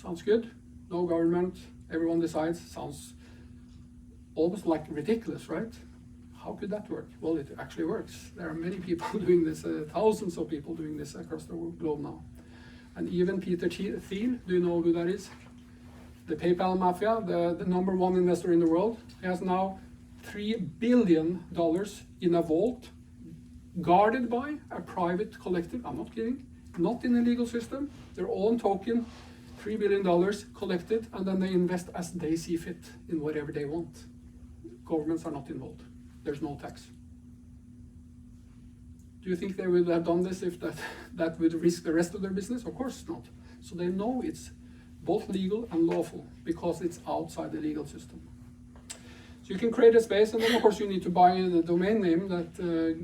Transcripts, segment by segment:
Sounds good. No government, everyone decides. Sounds almost like ridiculous, right? How could that work? Well, it actually works. There are many people doing this, thousands of people doing this across the globe now. And even Peter Thiel, do you know who that is? The PayPal mafia, the number one investor in the world. He has now $3 billion in a vault, guarded by a private collective. I'm not kidding. Not in the legal system. Their own token, $3 billion collected, and then they invest as they see fit in whatever they want. Governments are not involved. There's no tax. Do you think they would have done this if that would risk the rest of their business? Of course not. So they know it's both legal and lawful because it's outside the legal system. So you can create a space, and then of course you need to buy the domain name that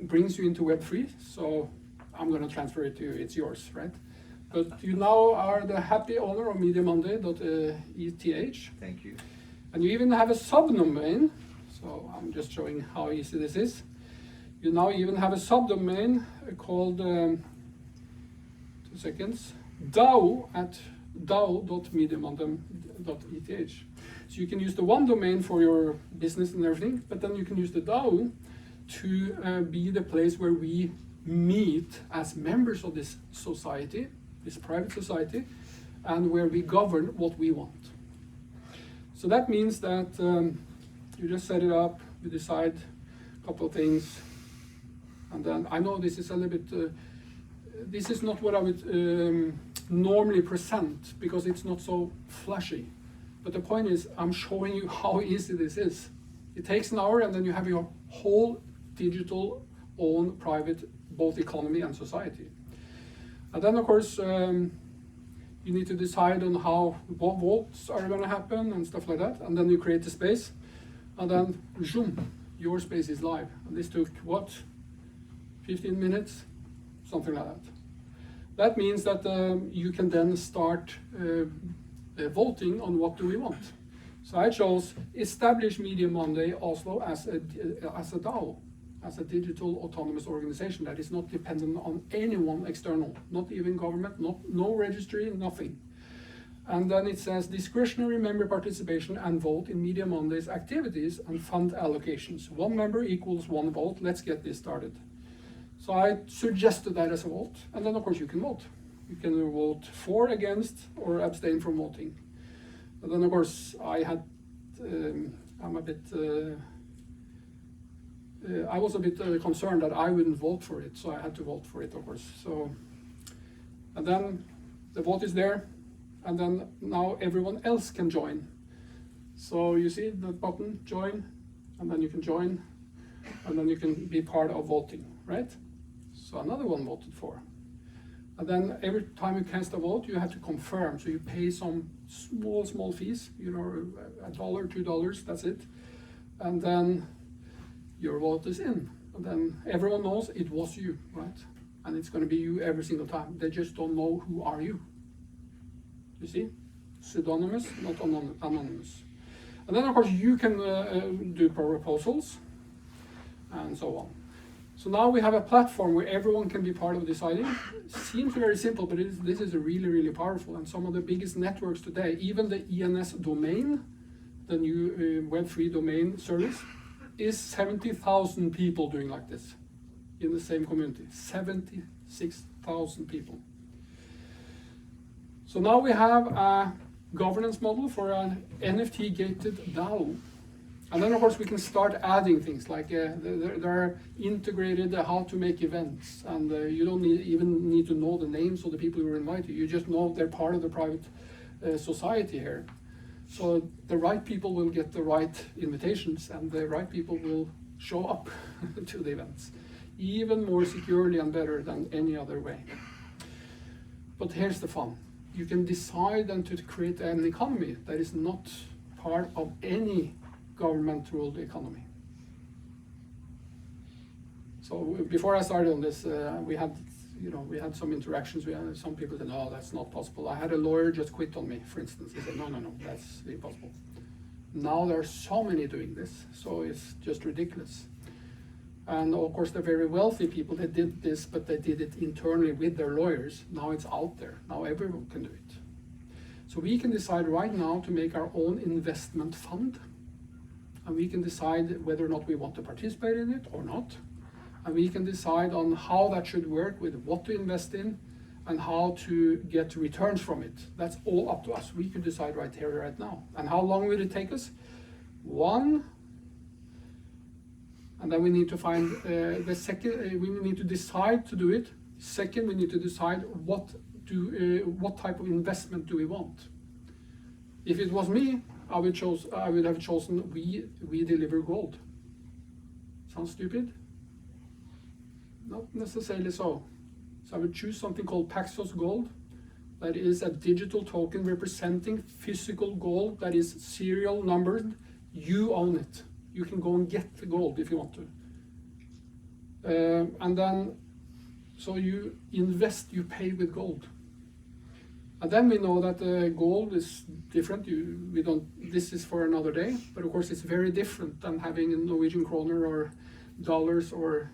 brings you into Web3. So I'm going to transfer it to you. It's yours, right? But you now are the happy owner of MediaMonday.eth. Thank you. And you even have a subdomain. So I'm just showing how easy this is. You now even have a subdomain called, 2 seconds, DAO at dao.mediamonday.eth. So you can use the one domain for your business and everything, but then you can use the DAO to be the place where we meet as members of this society, this private society, and where we govern what we want. So that means that you just set it up, you decide a couple of things, and then I know this is a little bit, this is not what I would normally present because it's not so flashy. But the point is, I'm showing you how easy this is. It takes an hour and then you have your whole digital own private, both economy and society. And then of course, you need to decide on how, what votes are going to happen and stuff like that. And then you create the space. And then, zoom, your space is live. And this took, what, 15 minutes? Something like that. That means that you can then start voting on what do we want. So I chose Establish Media Monday Oslo as a DAO, as a digital autonomous organization that is not dependent on anyone external, not even government, no registry, nothing. And then it says discretionary member participation and vote in Media Monday's activities and fund allocations. 1 member equals 1 vote. Let's get this started. So I suggested that as a vote, and then of course you can vote. You can vote for, against, or abstain from voting. And then of course I had, I'm a bit, I was a bit concerned that I wouldn't vote for it, so I had to vote for it, of course. So, and then the vote is there, and then now everyone else can join. So you see the button, join, and then you can join, and then you can be part of voting, right? So another one voted for. And then every time you cast a vote, you have to confirm. So you pay some small fees, you know, $1, $2, that's it. And then your vote is in. And then everyone knows it was you, right? And it's going to be you every single time. They just don't know who are you. You see? Pseudonymous, not anonymous. And then of course you can do proposals and so on. So now we have a platform where everyone can be part of deciding. Seems very simple, but this is really powerful. And some of the biggest networks today, even the ENS domain, the new Web3 domain service, is 70,000 people doing like this in the same community. 76,000 people. So now we have a governance model for an NFT gated DAO. And then of course we can start adding things like there are integrated how to make events, and you don't even need to know the names of the people who are invited. You just know they're part of the private society here. So the right people will get the right invitations, and the right people will show up to the events, even more securely and better than any other way. But here's the fun. You can decide then to create an economy that is not part of any government-ruled economy. So before I started on this, we had some interactions. We had some people said, "No, that's not possible." I had a lawyer just quit on me, for instance. He said, "No, that's impossible." Now there are so many doing this, so it's just ridiculous. And of course, the very wealthy people, they did this, but they did it internally with their lawyers. Now it's out there. Now everyone can do it. So we can decide right now to make our own investment fund, and we can decide whether or not we want to participate in it or not. And we can decide on how that should work, with what to invest in, and how to get returns from it. That's all up to us. We can decide right here, right now. And how long will it take us? One, and then we need to find the second, we need to decide to do it. Second, we need to decide what type of investment do we want. If it was me, I would have chosen we deliver gold. Sounds stupid? Not necessarily so. So I would choose something called Paxos Gold. That is a digital token representing physical gold that is serial numbered. You own it. You can go and get the gold if you want to. And then, so you invest, you pay with gold. And then we know that gold is different. This is for another day, but of course it's very different than having a Norwegian kroner or dollars, or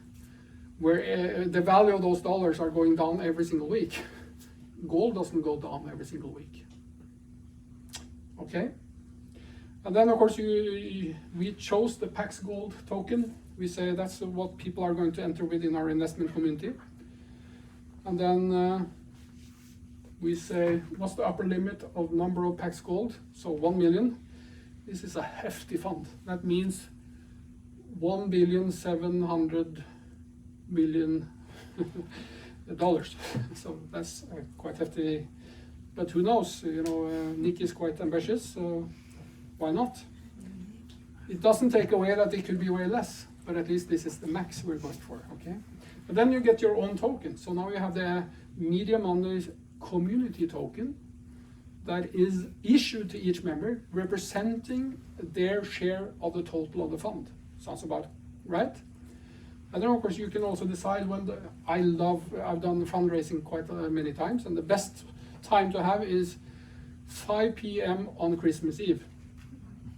where the value of those dollars are going down every single week. Gold doesn't go down every single week. Okay? And then of course we chose the Pax Gold token. We say that's what people are going to enter with in our investment community. And then we say, what's the upper limit of number of Pax Gold? So 1 million. This is a hefty fund. That means $1,700,000,000 dollars. So that's quite hefty. But who knows? Nick is quite ambitious, so why not? It doesn't take away that it could be way less, but at least this is the max we're going for. Okay. But then you get your own token. So now you have the Media Monday community token that is issued to each member, representing their share of the total of the fund. Sounds about right? And then of course you can also decide when I've done fundraising quite many times, and the best time to have is 5 p.m. on Christmas Eve.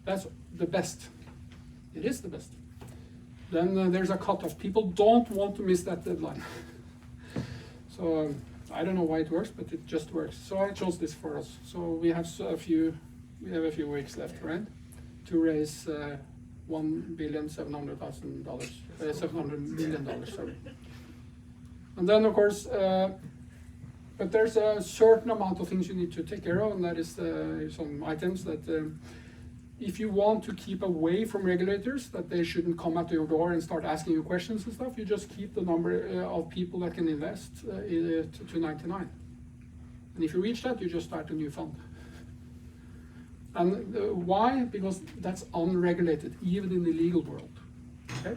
That's the best. It is the best. Then there's a cutoff. People don't want to miss that deadline. So I don't know why it works, but it just works. So I chose this for us. So we have a few weeks left, right, to raise $1,700,000, $700 million. Sorry. And then of course, but there's a certain amount of things you need to take care of, and that is some items that. If you want to keep away from regulators, that they shouldn't come at your door and start asking you questions and stuff, you just keep the number of people that can invest to 99. And if you reach that, you just start a new fund. And why? Because that's unregulated, even in the legal world. Okay?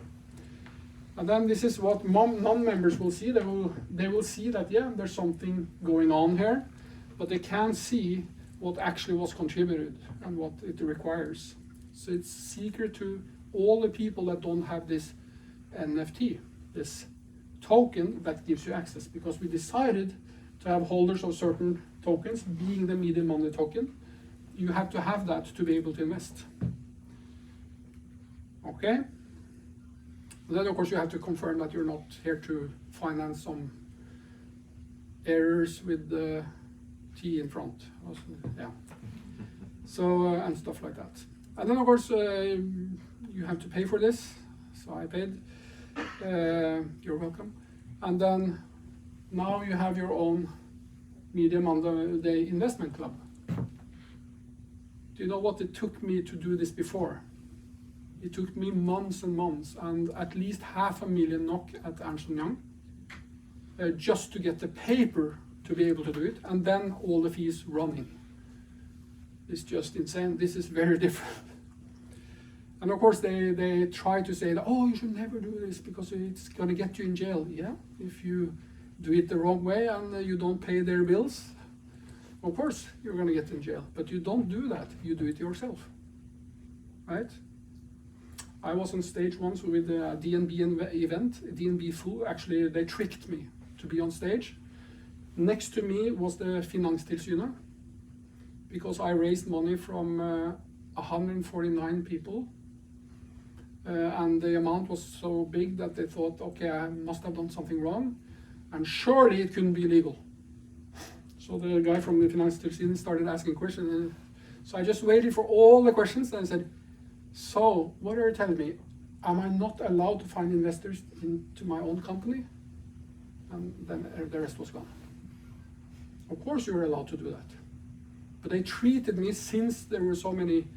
And then this is what non-members will see. They will see that, yeah, there's something going on here, but they can't see what actually was contributed and what it requires. So it's secret to all the people that don't have this NFT, this token that gives you access, because we decided to have holders of certain tokens, being the Media Monday token. You have to have that to be able to invest. Okay? Then of course you have to confirm that you're not here to finance some errors with the T in front. Yeah. So and stuff like that. And then of course you have to pay for this. So I paid. You're welcome. And then now you have your own Media Monday investment club. Do you know what it took me to do this before? It took me months and months, and at least 500,000 NOK at Ernst & Young, just to get the paper to be able to do it, and then all the fees running. It's just insane. This is very different. And of course they try to say that, oh, you should never do this because it's going to get you in jail. Yeah, if you do it the wrong way and you don't pay their bills, of course you're going to get in jail. But you don't do that. You do it yourself, right? I was on stage once with a DNB event. DNB Full, actually they tricked me to be on stage. Next to me was the Finanstilsynet, because I raised money from 149 people. And the amount was so big that they thought, okay, I must have done something wrong, and surely it couldn't be legal. So the guy from the Finanstilsynet started asking questions. And so I just waited for all the questions and I said, so what are you telling me? Am I not allowed to find investors into my own company? And then the rest was gone. Of course you're allowed to do that. But they treated me, since there were so many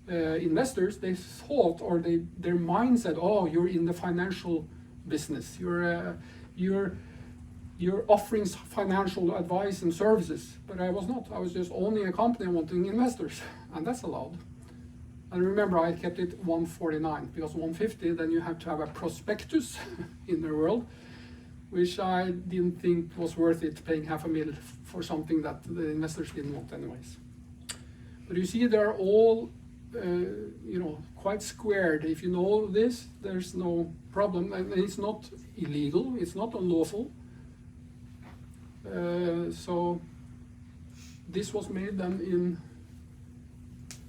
investors, they thought, or their mind said, oh, you're in the financial business. You're offering financial advice and services. But I was not. I was just owning a company and wanting investors. And that's allowed. And remember, I kept it 149, because 150, then you have to have a prospectus in the world, which I didn't think was worth it, paying $500,000 for something that the investors didn't want anyways. But you see, they're all, quite squared. If you know this, there's no problem. And it's not illegal, it's not unlawful. So this was made then in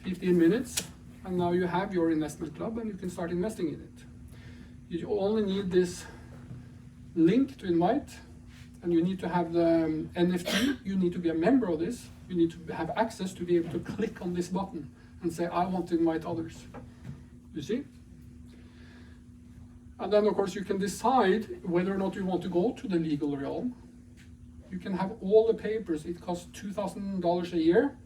15 minutes. And now you have your investment club and you can start investing in it. You only need this link to invite, and you need to have the NFT. You need to be a member of this. You need to have access to be able to click on this button and say, I want to invite others. You see? And then of course you can decide whether or not you want to go to the legal realm. You can have all the papers. It costs $2,000 a year.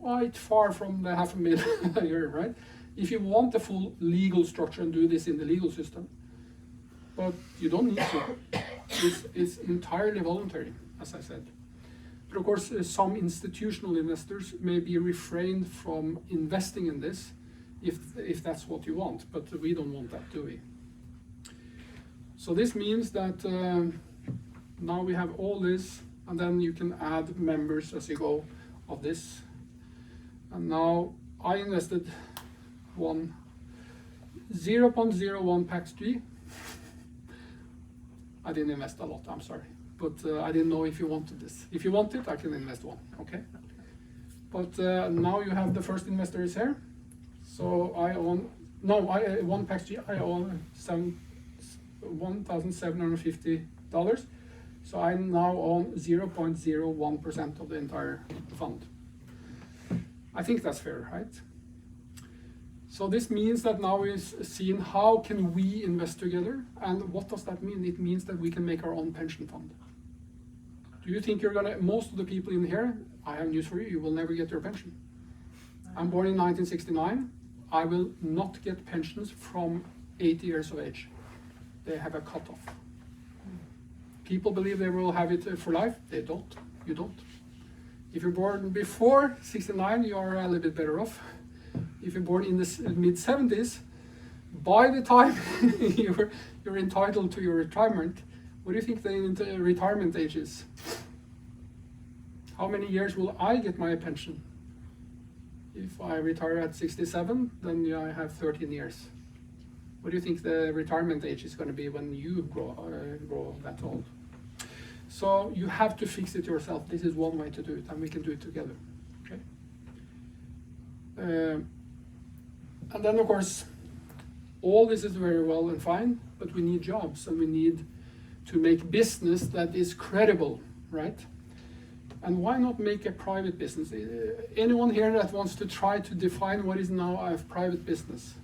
Quite far from the $500,000 a year, right? If you want the full legal structure and do this in the legal system. But you don't need to. It's entirely voluntary, as I said. But of course, some institutional investors may be refrained from investing in this if that's what you want. But we don't want that, do we? So this means that now we have all this, and then you can add members as you go of this. And now I invested 0.01 PAX-G. I didn't invest a lot, I'm sorry. But I didn't know if you wanted this. If you want it, I can invest one, okay? But now you have the first investor is here. So I own, one PAX-G, I own $1,750. So I now own 0.01% of the entire fund. I think that's fair, right? So this means that now we've seen how can we invest together, and what does that mean? It means that we can make our own pension fund. Do you think you're gonna, most of the people in here, I have news for you, you will never get your pension. I'm born in 1969. I will not get pensions from 80 years of age. They have a cutoff. People believe they will have it for life. They don't. You don't. If you're born before 69, you are a little bit better off. If you're born in the mid-70s, by the time you're entitled to your retirement, what do you think the retirement age is? How many years will I get my pension? If I retire at 67, then I have 13 years. What do you think the retirement age is going to be when you grow that old? So you have to fix it yourself. This is one way to do it, and we can do it together. Okay. And then of course, all this is very well and fine, but we need jobs, and we need to make business that is credible, right? And why not make a private business? Anyone here that wants to try to define what is now a private business?